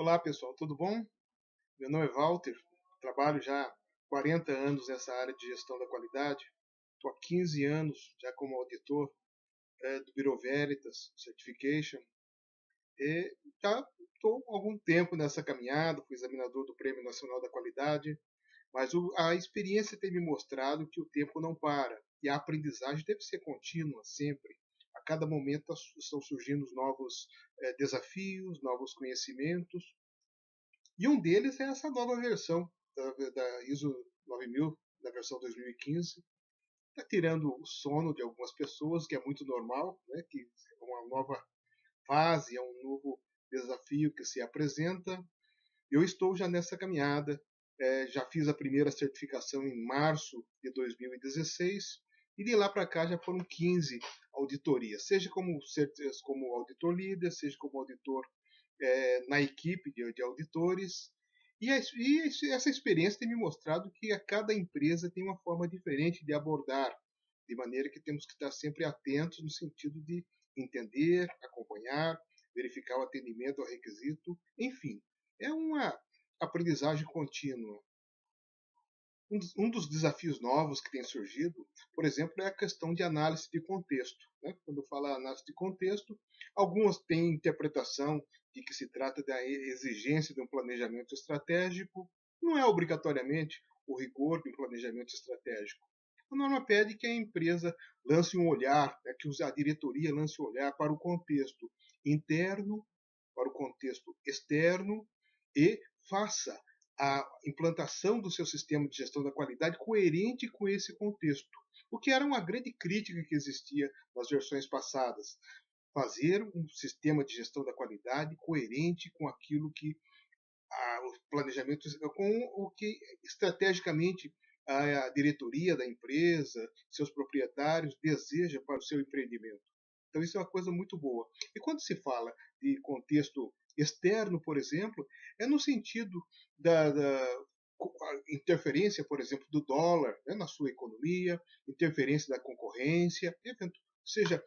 Olá pessoal, tudo bom? Meu nome é Walter, trabalho já há 40 anos nessa área de gestão da qualidade. Estou há 15 anos já como auditor do Bureau Veritas Certification e já estou há algum tempo nessa caminhada, fui examinador do Prêmio Nacional da Qualidade, mas a experiência tem me mostrado que o tempo não para e a aprendizagem deve ser contínua sempre. A cada momento estão surgindo novos desafios, novos conhecimentos. E um deles é essa nova versão da ISO 9000, da versão 2015. Está tirando o sono de algumas pessoas, que é muito normal, né? Que é uma nova fase, é um novo desafio que se apresenta. Eu estou já nessa caminhada, já fiz a primeira certificação em março de 2016 e de lá para cá já foram 15 auditorias, seja como auditor líder, seja como auditor na equipe de auditores. Essa experiência tem me mostrado que a cada empresa tem uma forma diferente de abordar, de maneira que temos que estar sempre atentos no sentido de entender, acompanhar, verificar o atendimento ao requisito, enfim, é uma aprendizagem contínua. Um dos desafios novos que tem surgido, por exemplo, é a questão de análise de contexto. Né? Quando fala análise de contexto, algumas têm interpretação de que se trata da exigência de um planejamento estratégico, não é obrigatoriamente o rigor de um planejamento estratégico. A norma pede que a empresa lance um olhar, né, que a diretoria lance um olhar para o contexto interno, para o contexto externo e faça a implantação do seu sistema de gestão da qualidade coerente com esse contexto, o que era uma grande crítica que existia nas versões passadas. Fazer um sistema de gestão da qualidade coerente com aquilo que o planejamento, com o que estrategicamente a diretoria da empresa, seus proprietários deseja para o seu empreendimento. Então isso é uma coisa muito boa. E quando se fala de contexto externo, por exemplo, é no sentido da interferência, por exemplo, do dólar, né, na sua economia, interferência da concorrência, seja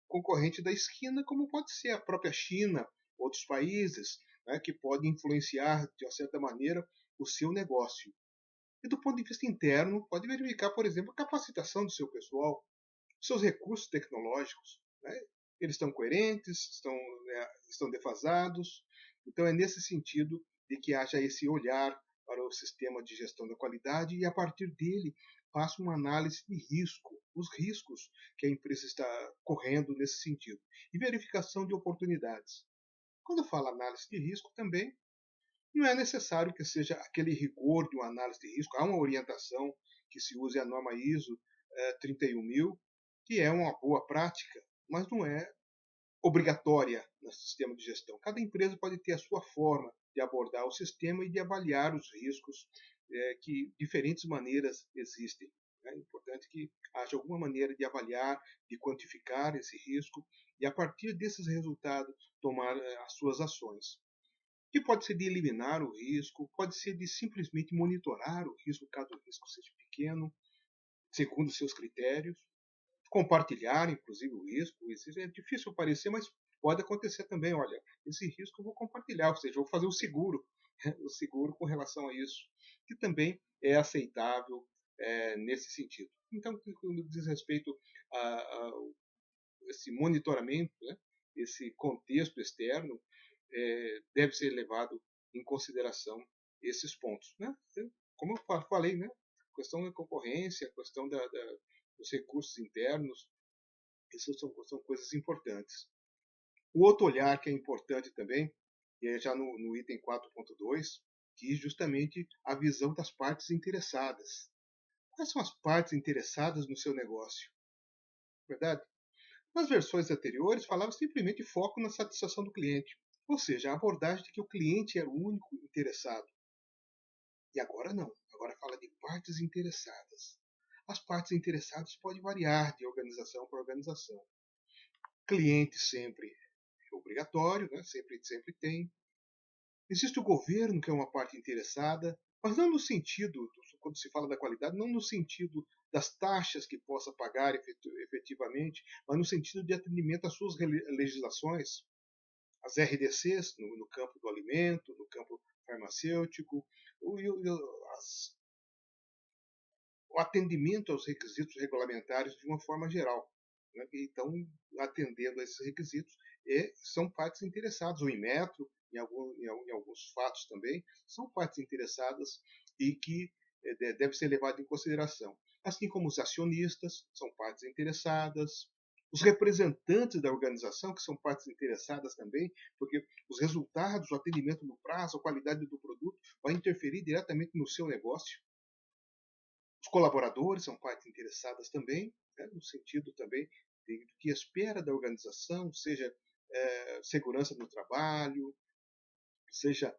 concorrente da esquina, como pode ser a própria China, outros países, né, que podem influenciar, de uma certa maneira, o seu negócio. E do ponto de vista interno, pode verificar, por exemplo, a capacitação do seu pessoal, seus recursos tecnológicos. Né? Eles estão coerentes, estão defasados. Então, é nesse sentido de que haja esse olhar para o sistema de gestão da qualidade e, a partir dele, faça uma análise de risco, os riscos que a empresa está correndo nesse sentido, e verificação de oportunidades. Quando fala análise de risco também, não é necessário que seja aquele rigor de uma análise de risco. Há uma orientação que se use a norma ISO 31000, que é uma boa prática, mas não é obrigatória no sistema de gestão. Cada empresa pode ter a sua forma de abordar o sistema e de avaliar os riscos, que diferentes maneiras existem. É importante que haja alguma maneira de avaliar, de quantificar esse risco e, a partir desses resultados, tomar as suas ações. Que pode ser de eliminar o risco, pode ser de simplesmente monitorar o risco, caso o risco seja pequeno, segundo os seus critérios, compartilhar, inclusive, o risco. Isso é difícil parecer, mas pode acontecer também. Olha, esse risco eu vou compartilhar, ou seja, eu vou fazer o seguro com relação a isso, que também é aceitável nesse sentido. Então, quando diz respeito a esse monitoramento, né, esse contexto externo, deve ser levado em consideração esses pontos. Né? Como eu falei, né? A questão da concorrência, a questão dos recursos internos, isso são coisas importantes. O outro olhar que é importante também, que é já no item 4.2, que é justamente a visão das partes interessadas. Quais são as partes interessadas no seu negócio? Verdade? Nas versões anteriores, falava simplesmente de foco na satisfação do cliente, ou seja, a abordagem de que o cliente era o único interessado. E agora não, agora fala de partes interessadas. As partes interessadas podem variar de organização para organização. Cliente sempre é obrigatório, né? sempre tem. Existe o governo, que é uma parte interessada, mas não no sentido, quando se fala da qualidade, não no sentido das taxas que possa pagar efetivamente, mas no sentido de atendimento às suas legislações. as RDCs no campo do alimento, no campo farmacêutico, as, o atendimento aos requisitos regulamentares de uma forma geral. Né? Então, atendendo a esses requisitos, são partes interessadas. O Inmetro, em alguns fatos também, são partes interessadas e que deve ser levado em consideração. Assim como os acionistas são partes interessadas, os representantes da organização, que são partes interessadas também, porque os resultados, o atendimento no prazo, a qualidade do produto, vai interferir diretamente no seu negócio. Os colaboradores são partes interessadas também, né, no sentido também de que espera da organização, seja segurança no trabalho, seja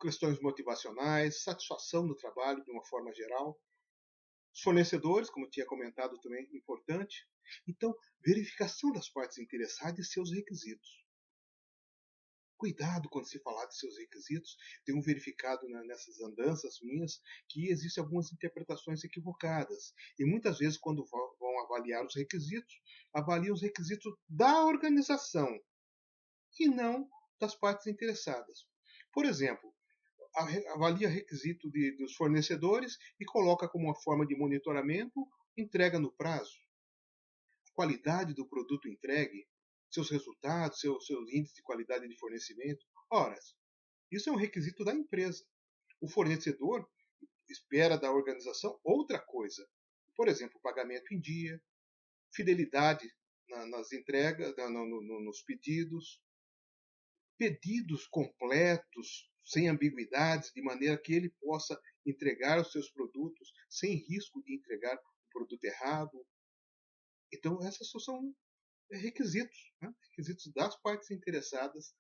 questões motivacionais, satisfação no trabalho de uma forma geral. Os fornecedores, como tinha comentado também, importante. Então, verificação das partes interessadas e seus requisitos. Cuidado quando se falar de seus requisitos. Tenho verificado nessas andanças minhas que existem algumas interpretações equivocadas. E muitas vezes, quando vão avaliar os requisitos, avaliam os requisitos da organização e não das partes interessadas. Por exemplo, avalia requisito dos fornecedores e coloca como uma forma de monitoramento entrega no prazo. A qualidade do produto entregue, seus resultados, seus índices de qualidade de fornecimento. Ora, isso é um requisito da empresa. O fornecedor espera da organização outra coisa. Por exemplo, pagamento em dia, fidelidade nas entregas, nos pedidos, pedidos completos, sem ambiguidades, de maneira que ele possa entregar os seus produtos sem risco de entregar o produto errado. Então, esses são requisitos, né? Requisitos das partes interessadas,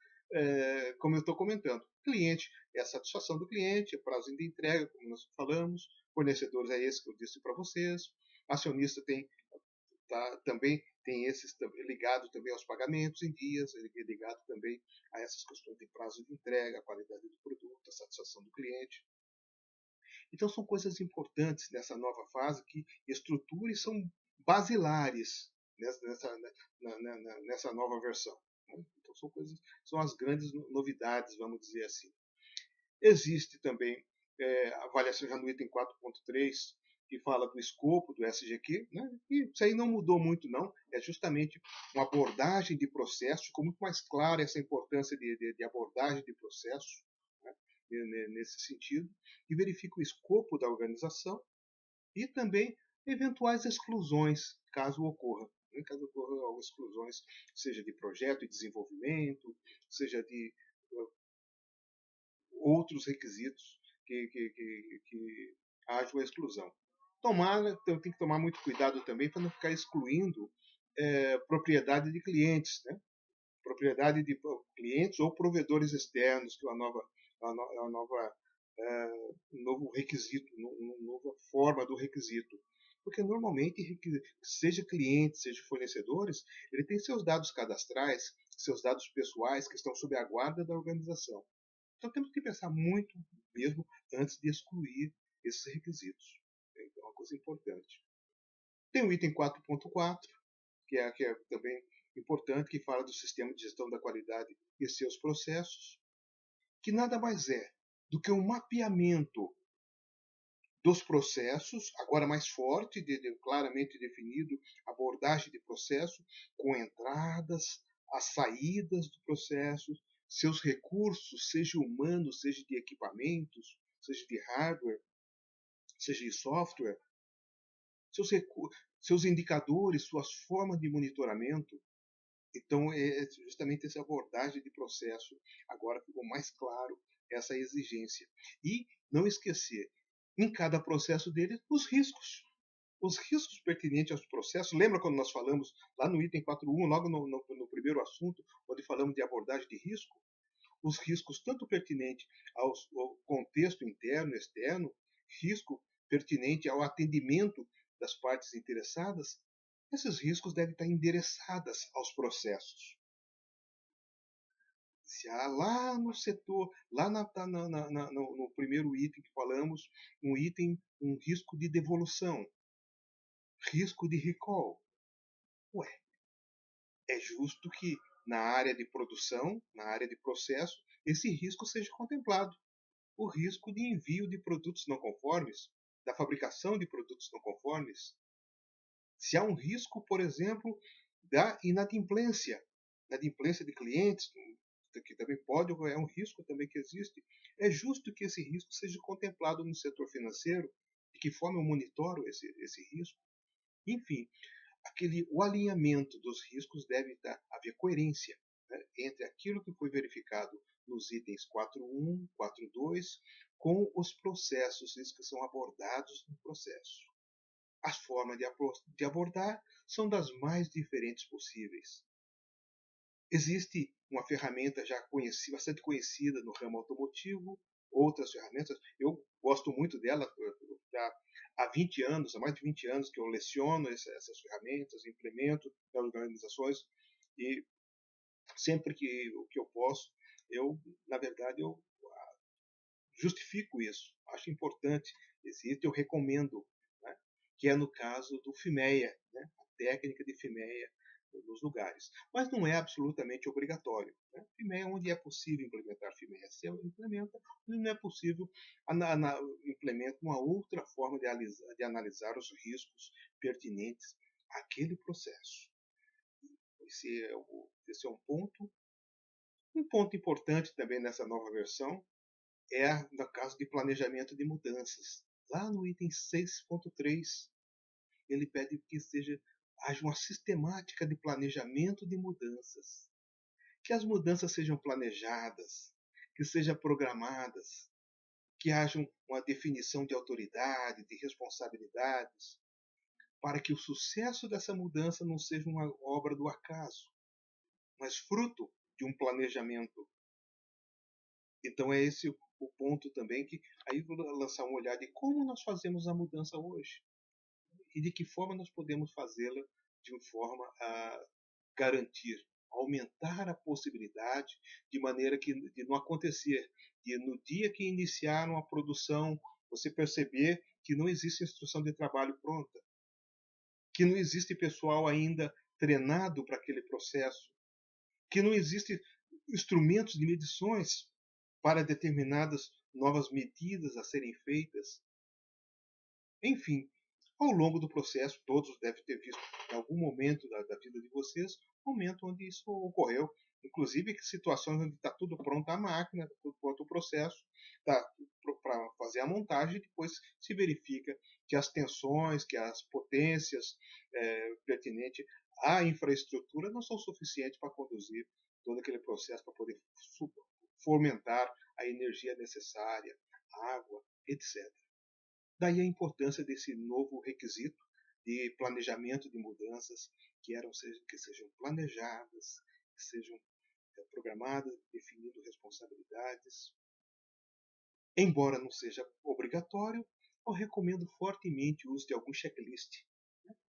como eu estou comentando. Cliente é a satisfação do cliente, é prazo de entrega, como nós falamos, fornecedores é esse que eu disse para vocês, acionista também tem esses ligado também aos pagamentos em dias, ligado também a essas questões de prazo de entrega, a qualidade do produto, a satisfação do cliente. Então são coisas importantes nessa nova fase que estrutura e são basilares nessa nova versão. Então são as grandes novidades, vamos dizer assim. Existe também avaliação já no item 4.3, que fala do escopo do SGQ, né? E isso aí não mudou muito, não. É justamente uma abordagem de processo, ficou muito mais clara essa importância de abordagem de processo, né? Nesse sentido, e verifica o escopo da organização e também eventuais exclusões, caso ocorra. Caso ocorram exclusões, seja de projeto e desenvolvimento, seja de outros requisitos que haja uma exclusão. Tem que tomar muito cuidado também para não ficar excluindo propriedade de clientes, né? Propriedade de clientes ou provedores externos, que é um novo requisito, uma nova forma do requisito. Porque normalmente, seja cliente, seja fornecedores, ele tem seus dados cadastrais, seus dados pessoais que estão sob a guarda da organização. Então temos que pensar muito mesmo antes de excluir esses requisitos. Então é uma coisa importante. Tem o item 4.4, que é também importante, que fala do sistema de gestão da qualidade e seus processos, que nada mais é do que um mapeamento dos processos, agora mais forte, claramente definido, abordagem de processo, com entradas, as saídas do processo, seus recursos, seja humanos, seja de equipamentos, seja de hardware, seja de software, seus indicadores, suas formas de monitoramento. Então, é justamente essa abordagem de processo. Agora ficou mais claro essa exigência. E não esquecer, em cada processo dele, os riscos. Os riscos pertinentes aos processos. Lembra quando nós falamos lá no item 4.1, logo no primeiro assunto, onde falamos de abordagem de risco? Os riscos tanto pertinentes ao contexto interno e externo, risco pertinente ao atendimento das partes interessadas, esses riscos devem estar endereçados aos processos. Se há lá no setor, lá no primeiro item que falamos, um risco de devolução, risco de recall. Ué, é justo que na área de produção, na área de processo, esse risco seja contemplado. O risco de envio de produtos não conformes, da fabricação de produtos não conformes. Se há um risco, por exemplo, da inadimplência de clientes, que também pode, é um risco também que existe, é justo que esse risco seja contemplado no setor financeiro, de que forma eu monitoro esse risco. Enfim, o alinhamento dos riscos deve haver coerência, né, entre aquilo que foi verificado nos itens 4.1, 4.2, com os processos que são abordados no processo. As formas de abordar são das mais diferentes possíveis. Existe uma ferramenta já bastante conhecida no ramo automotivo, outras ferramentas. Eu gosto muito dela, já há 20 anos, há mais de 20 anos que eu leciono essas ferramentas, implemento nas organizações e sempre que eu posso, na verdade, eu justifico isso. Acho importante esse item, eu recomendo, né, que é no caso do FIMEA, né, a técnica de FIMEA nos lugares. Mas não é absolutamente obrigatório. Né? FIMEA, onde é possível implementar FIMEA, se implementa, onde não é possível, implementa uma outra forma de analisar os riscos pertinentes àquele processo. Esse é um ponto. Um ponto importante também nessa nova versão é no caso de planejamento de mudanças. Lá no item 6.3, ele pede que haja uma sistemática de planejamento de mudanças. Que as mudanças sejam planejadas, que sejam programadas, que haja uma definição de autoridade, de responsabilidades, para que o sucesso dessa mudança não seja uma obra do acaso, mas fruto de um planejamento. Então é esse o ponto também que aí vou lançar um olhar de como nós fazemos a mudança hoje e de que forma nós podemos fazê-la de uma forma a garantir, aumentar a possibilidade de maneira que de não acontecer de no dia que iniciaram a produção você perceber que não existe instrução de trabalho pronta, que não existe pessoal ainda treinado para aquele processo, que não existe instrumentos de medições para determinadas novas medidas a serem feitas. Enfim, ao longo do processo, todos devem ter visto em algum momento da vida de vocês, momento onde isso ocorreu. Inclusive, situações onde está tudo pronto a máquina, tudo pronto o processo, está para fazer a montagem, e depois se verifica que as tensões, que as potências pertinentes à infraestrutura não são suficientes para conduzir todo aquele processo, para poder fomentar a energia necessária, água, etc. Daí a importância desse novo requisito de planejamento de mudanças que sejam planejadas, que sejam programadas, definindo responsabilidades. Embora não seja obrigatório, eu recomendo fortemente o uso de algum checklist.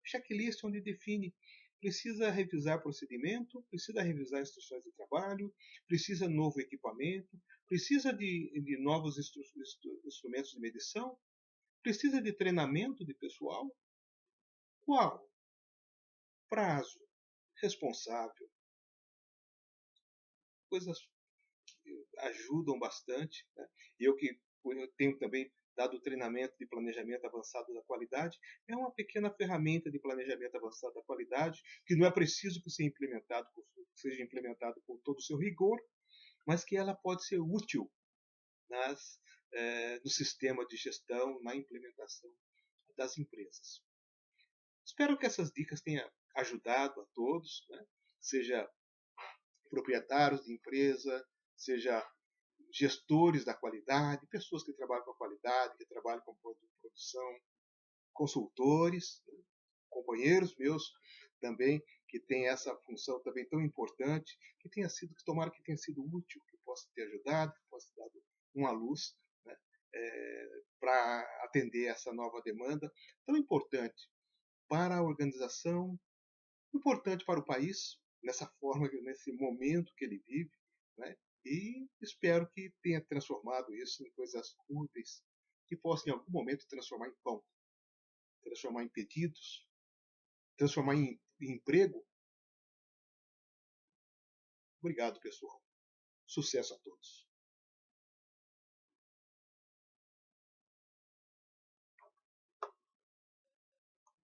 Checklist onde define precisa revisar procedimento, precisa revisar instruções de trabalho, precisa novo equipamento, precisa de novos instrumentos de medição, precisa de treinamento de pessoal. Qual? Prazo, responsável, coisas que ajudam bastante. Né? Eu tenho também dado treinamento de planejamento avançado da qualidade, é uma pequena ferramenta de planejamento avançado da qualidade, que não é preciso que seja implementado com todo o seu rigor, mas que ela pode ser útil no sistema de gestão, na implementação das empresas. Espero que essas dicas tenham ajudado a todos, né? Seja proprietários de empresa, seja gestores da qualidade, pessoas que trabalham com a qualidade, que trabalham com produção, consultores, né? Companheiros meus também que têm essa função também tão importante, que tomara que tenha sido útil, que possa ter ajudado, que possa ter dado uma luz, né? Para atender essa nova demanda tão importante para a organização, importante para o país, nesse momento que ele vive, né? E espero que tenha transformado isso em coisas úteis, que possam em algum momento transformar em pão, transformar em pedidos, transformar em emprego, Obrigado, pessoal. Sucesso a todos.